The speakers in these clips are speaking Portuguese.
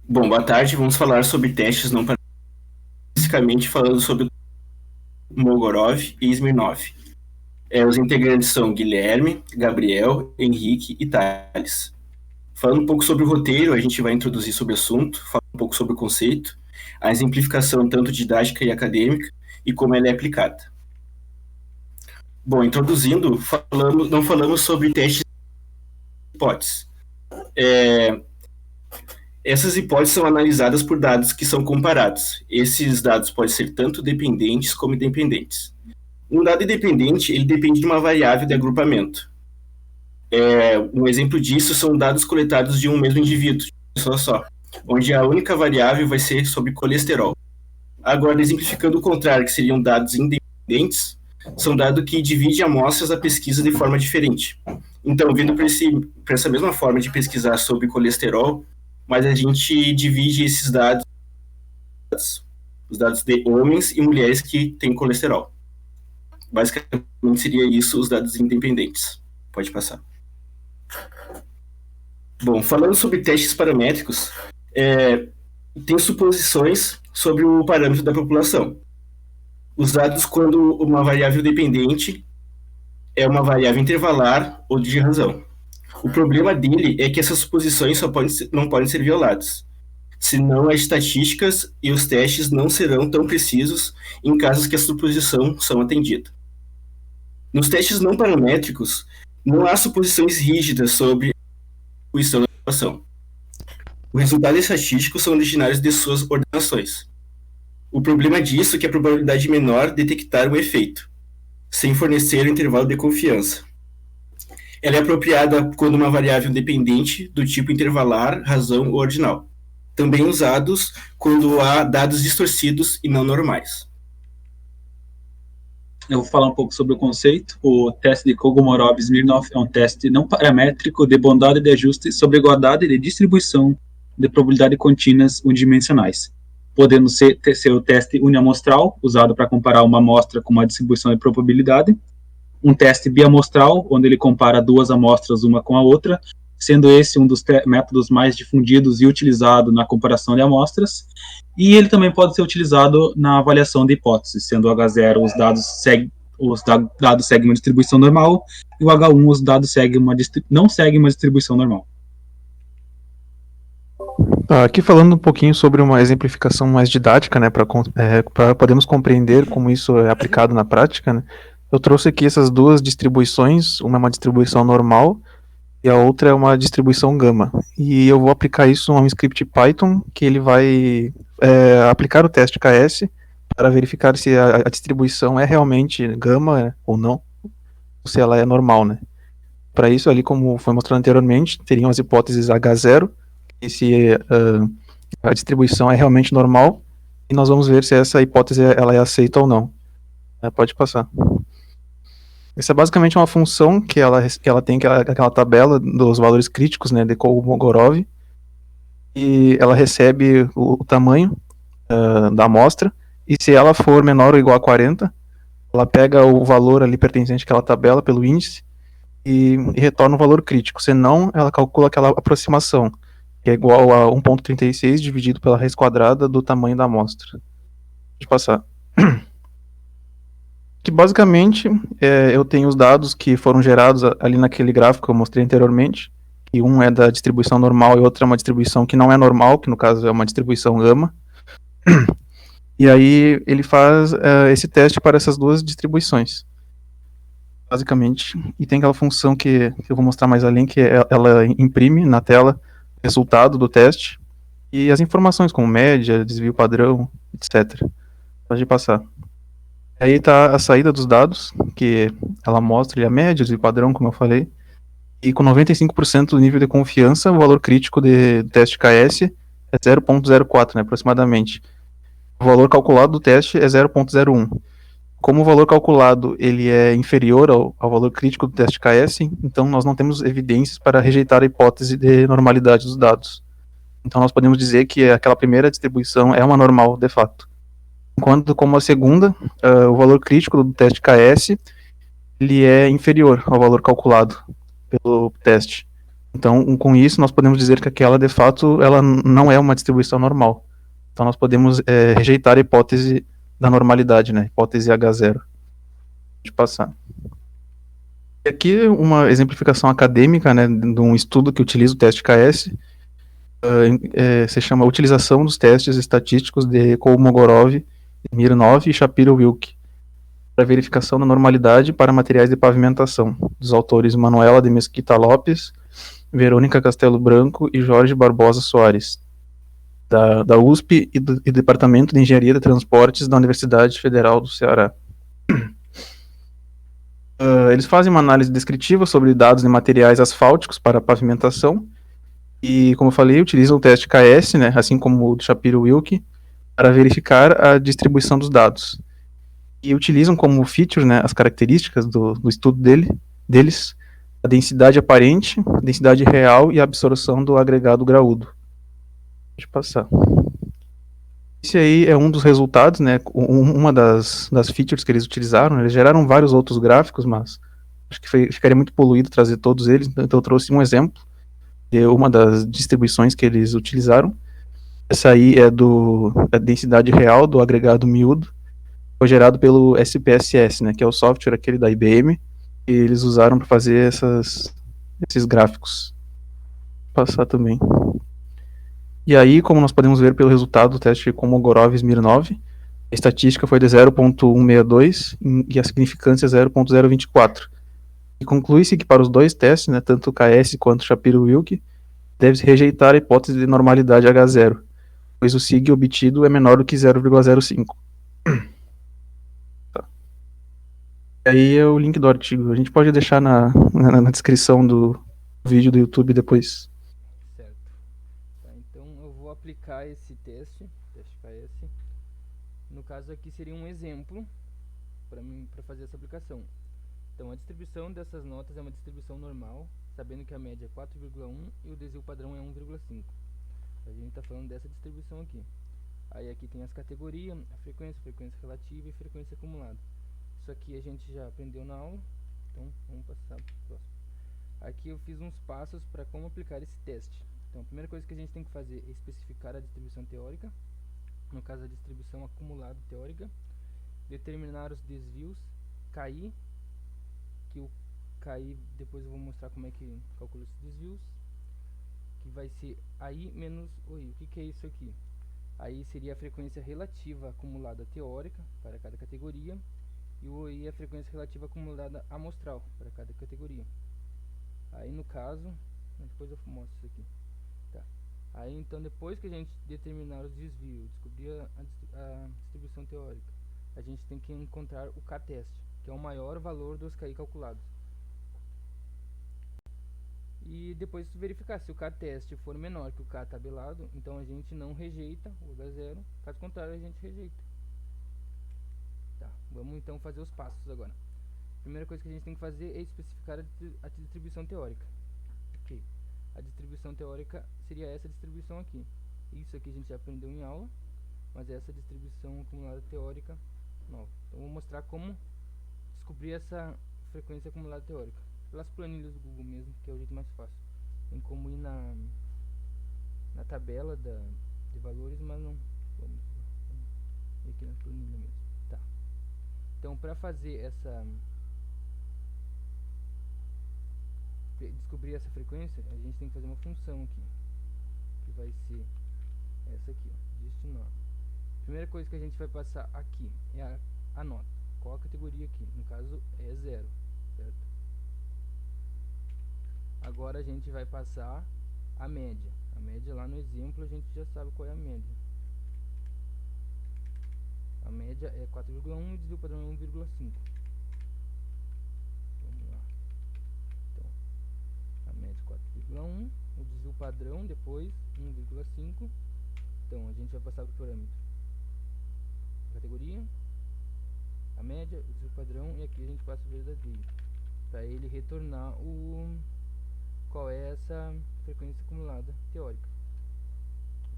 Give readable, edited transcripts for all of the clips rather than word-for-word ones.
Bom, boa tarde. Vamos falar sobre testes não paramétricos, especificamente falando sobre Mogorov e Smirnov. Os integrantes são Guilherme, Gabriel, Henrique e Thales. Falando um pouco sobre o roteiro, a gente vai introduzir sobre o assunto, falar um pouco sobre o conceito, a exemplificação tanto didática e acadêmica e como ela é aplicada. Bom, introduzindo, não falamos sobre testes de hipóteses. Essas hipóteses são analisadas por dados que são comparados. Esses dados podem ser tanto dependentes como independentes. Um dado independente, ele depende de uma variável de agrupamento. Um exemplo disso são dados coletados de um mesmo indivíduo, de uma pessoa só, onde a única variável vai ser sobre colesterol. Agora, exemplificando o contrário, que seriam dados independentes, são dados que dividem amostras da pesquisa de forma diferente. Então, vindo para essa mesma forma de pesquisar sobre colesterol, mas a gente divide esses dados, os dados de homens e mulheres que têm colesterol. Basicamente seria isso, os dados independentes. Pode passar. Bom, falando sobre testes paramétricos, tem suposições sobre o parâmetro da população. Usados quando uma variável dependente é uma variável intervalar ou de razão. O problema dele é que essas suposições não podem ser violadas, senão as estatísticas e os testes não serão tão precisos em casos que a suposição são atendida. Nos testes não paramétricos, não há suposições rígidas sobre a distribuição da população. Os resultados estatísticos são originários de suas ordenações. O problema disso é que a probabilidade menor de detectar um efeito, sem fornecer um intervalo de confiança. Ela é apropriada quando uma variável dependente do tipo intervalar, razão ou ordinal. Também usados quando há dados distorcidos e não normais. Eu vou falar um pouco sobre o conceito. O teste de Kolmogorov-Smirnov é um teste não paramétrico de bondade de ajuste sobre igualdade de distribuição de probabilidade contínuas unidimensionais, podendo ser o teste uniamostral, usado para comparar uma amostra com uma distribuição de probabilidade, um teste biamostral, onde ele compara duas amostras uma com a outra, sendo esse um dos métodos mais difundidos e utilizado na comparação de amostras, e ele também pode ser utilizado na avaliação de hipóteses, sendo o H0 os dados seguem uma distribuição normal, e o H1 os dados não seguem uma distribuição normal. Aqui falando um pouquinho sobre uma exemplificação mais didática, né, para podermos compreender como isso é aplicado na prática, né, eu trouxe aqui essas duas distribuições, uma é uma distribuição normal e a outra é uma distribuição gama. E eu vou aplicar isso a um script Python que ele vai aplicar o teste KS para verificar se a distribuição é realmente gama ou não, ou se ela é normal, né. Para isso, ali como foi mostrado anteriormente, teriam as hipóteses H0, e se a distribuição é realmente normal, e nós vamos ver se essa hipótese ela é aceita ou não. Pode passar. Essa é basicamente uma função que ela tem aquela tabela dos valores críticos, né, de Kolmogorov, e ela recebe o tamanho da amostra, e se ela for menor ou igual a 40, ela pega o valor ali pertencente àquela tabela pelo índice e retorna o valor crítico, senão ela calcula aquela aproximação, que é igual a 1.36 dividido pela raiz quadrada do tamanho da amostra. Pode passar. Que basicamente eu tenho os dados que foram gerados ali naquele gráfico que eu mostrei anteriormente, que um é da distribuição normal e outro é uma distribuição que não é normal, que no caso é uma distribuição gama. E aí ele faz esse teste para essas duas distribuições, basicamente. E tem aquela função que eu vou mostrar mais além, que ela imprime na tela o resultado do teste e as informações como média, desvio padrão, etc. Pode passar. Aí está a saída dos dados, que ela mostra a média, desvio padrão, como eu falei, e com 95% do nível de confiança, o valor crítico do teste KS é 0.04, né, aproximadamente. O valor calculado do teste é 0.01. Como o valor calculado ele é inferior ao valor crítico do teste KS, então nós não temos evidências para rejeitar a hipótese de normalidade dos dados. Então nós podemos dizer que aquela primeira distribuição é uma normal de fato. Enquanto como a segunda, o valor crítico do teste KS ele é inferior ao valor calculado pelo teste. Então, com isso, nós podemos dizer que aquela, de fato, ela não é uma distribuição normal. Então, nós podemos rejeitar a hipótese da normalidade, né? Hipótese H0. De passar. E aqui, uma exemplificação acadêmica, né, de um estudo que utiliza o teste KS, se chama Utilização dos Testes Estatísticos de Kolmogorov, Smirnov e Shapiro-Wilk, para verificação da normalidade para materiais de pavimentação, dos autores Manuela de Mesquita Lopes, Verônica Castelo Branco e Jorge Barbosa Soares, da USP e do Departamento de Engenharia de Transportes da Universidade Federal do Ceará. Eles fazem uma análise descritiva sobre dados de materiais asfálticos para pavimentação e, como eu falei, utilizam o teste KS, né, assim como o do Shapiro-Wilk, para verificar a distribuição dos dados. E utilizam como feature, né, as características do estudo deles, a densidade aparente, a densidade real e a absorção do agregado graúdo. Deixa eu passar. Esse aí é um dos resultados, né, uma das features que eles utilizaram. Eles geraram vários outros gráficos, mas acho que ficaria muito poluído trazer todos eles, então eu trouxe um exemplo de uma das distribuições que eles utilizaram. Essa aí é da densidade real do agregado miúdo, foi gerado pelo SPSS, né, que é o software aquele da IBM, que eles usaram para fazer esses gráficos. Vou passar também. E aí, como nós podemos ver pelo resultado do teste Kolmogorov-Smirnov, a estatística foi de 0.162 e a significância 0.024. E conclui-se que para os dois testes, né, tanto o KS quanto o Shapiro-Wilk, deve-se rejeitar a hipótese de normalidade H0, pois o sig obtido é menor do que 0,05. Tá. E aí é o link do artigo. A gente pode deixar na descrição do vídeo do YouTube depois. Certo. Tá, então eu vou aplicar esse teste KS. No caso aqui seria um exemplo para fazer essa aplicação. Então a distribuição dessas notas é uma distribuição normal, sabendo que a média é 4,1 e o desvio padrão é 1,5. A gente está falando dessa distribuição aqui. Aí aqui tem as categorias, a frequência relativa e frequência acumulada. Isso aqui a gente já aprendeu na aula, então vamos passar para o próximo. Aqui eu fiz uns passos para como aplicar esse teste. Então a primeira coisa que a gente tem que fazer é especificar a distribuição teórica, no caso a distribuição acumulada teórica, determinar os desvios, KI, que o KI depois eu vou mostrar como é que calcula esses desvios, que vai ser AI menos OI. O que é isso aqui? Aí seria a frequência relativa acumulada teórica para cada categoria, e o OI é a frequência relativa acumulada amostral para cada categoria. Aí no caso, depois eu mostro isso aqui. Tá. Aí então depois que a gente determinar os desvios, descobrir a distribuição teórica, a gente tem que encontrar o K-teste, que é o maior valor dos KI calculados. E depois verificar se o K-teste for menor que o K tabelado, então a gente não rejeita o H0, caso contrário a gente rejeita. Tá, vamos então fazer os passos agora. A primeira coisa que a gente tem que fazer é especificar a distribuição teórica. Ok, a distribuição teórica seria essa distribuição aqui. Isso aqui a gente já aprendeu em aula, mas essa distribuição acumulada teórica nova. Então vou mostrar como descobrir essa frequência acumulada teórica pelas planilhas do Google mesmo, que é o jeito mais fácil. Tem como ir na tabela de valores, mas não vamos ir aqui na planilha mesmo. Tá. Então para fazer descobrir essa frequência, a gente tem que fazer uma função aqui, que vai ser essa aqui, ó, destinar. Primeira coisa que a gente vai passar aqui é a nota. Qual a categoria aqui? No caso é 0, certo? Agora a gente vai passar a média. A média lá no exemplo a gente já sabe qual é a média. A média é 4,1 e o desvio padrão é 1,5. Vamos lá. Então, a média é 4,1, o desvio padrão depois 1,5. Então a gente vai passar para o parâmetro. A categoria, a média, o desvio padrão, e aqui a gente passa o verdadeiro, para ele retornar qual é essa frequência acumulada teórica.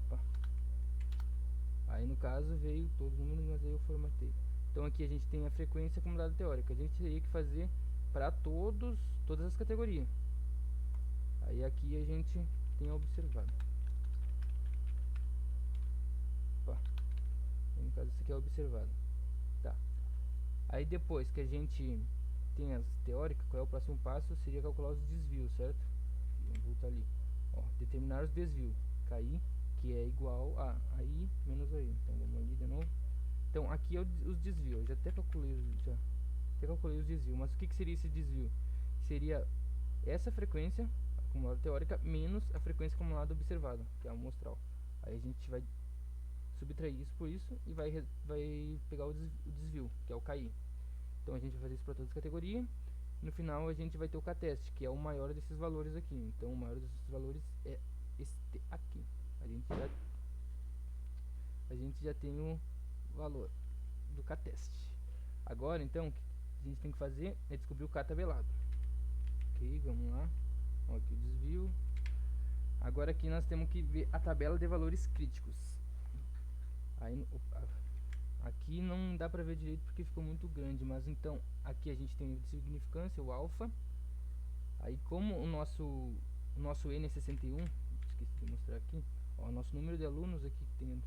Opa. Aí no caso veio todos os números, mas aí eu formatei. Então aqui a gente tem a frequência acumulada teórica. A gente teria que fazer para todas as categorias. Aí aqui a gente tem observado. Opa. No caso, isso aqui é observado. Tá. Aí depois que a gente tem as teóricas, qual é o próximo passo? Seria calcular os desvios, certo? Vamos voltar ali. Ó, determinar os desvios. KI, que é igual a AI menos AI. Então vamos ali de novo. Então aqui é os desvios. Eu já até calculei os desvios. Mas o que seria esse desvio? Seria essa frequência acumulada teórica menos a frequência acumulada observada, que é a amostral. Aí a gente vai subtrair isso por isso e vai pegar o desvio, que é o KI. Então a gente vai fazer isso para todas as categorias. No final a gente vai ter o K-test, que é o maior desses valores aqui. Então o maior desses valores é este aqui. A gente já tem o valor do K-test. Agora então o que a gente tem que fazer é descobrir o K tabelado. Ok, vamos lá. Ó, aqui o desvio. Agora aqui nós temos que ver a tabela de valores críticos. Aí, aqui não dá pra ver direito porque ficou muito grande, mas então aqui a gente tem o de significância, o alfa. Aí como o nosso N é 61, esqueci de mostrar aqui, ó, o nosso número de alunos aqui que tem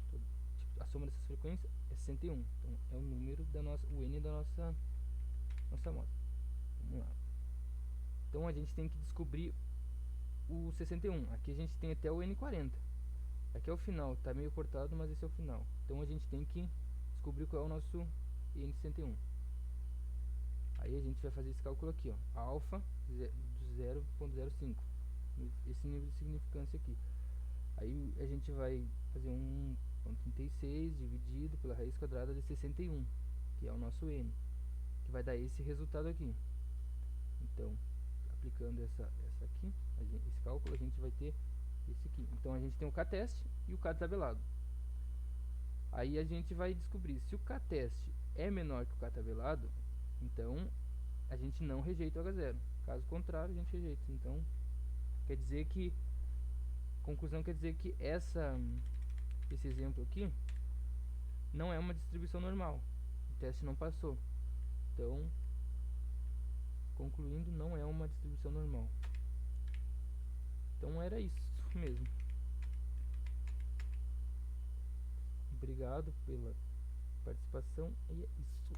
a soma dessas frequências é 61. Então é o número da nossa, o N da nossa amostra. Vamos lá. Então a gente tem que descobrir o 61. Aqui a gente tem até o N40. Aqui é o final, tá meio cortado, mas esse é o final. Então a gente tem que descobrir qual é o nosso N61. Aí a gente vai fazer esse cálculo aqui, ó, alfa de 0,05, esse nível de significância aqui. Aí a gente vai fazer 1,36 dividido pela raiz quadrada de 61, que é o nosso N, que vai dar esse resultado aqui. Então, aplicando essa aqui, esse cálculo, a gente vai ter esse aqui. Então a gente tem o K-test e o K tabelado. Aí a gente vai descobrir se o K-test é menor que o K tabelado, então a gente não rejeita o H0. Caso contrário, a gente rejeita. Então, quer dizer que, conclusão, quer dizer que esse exemplo aqui não é uma distribuição normal. O teste não passou. Então, concluindo, não é uma distribuição normal. Então era isso mesmo. Obrigado pela participação e é isso.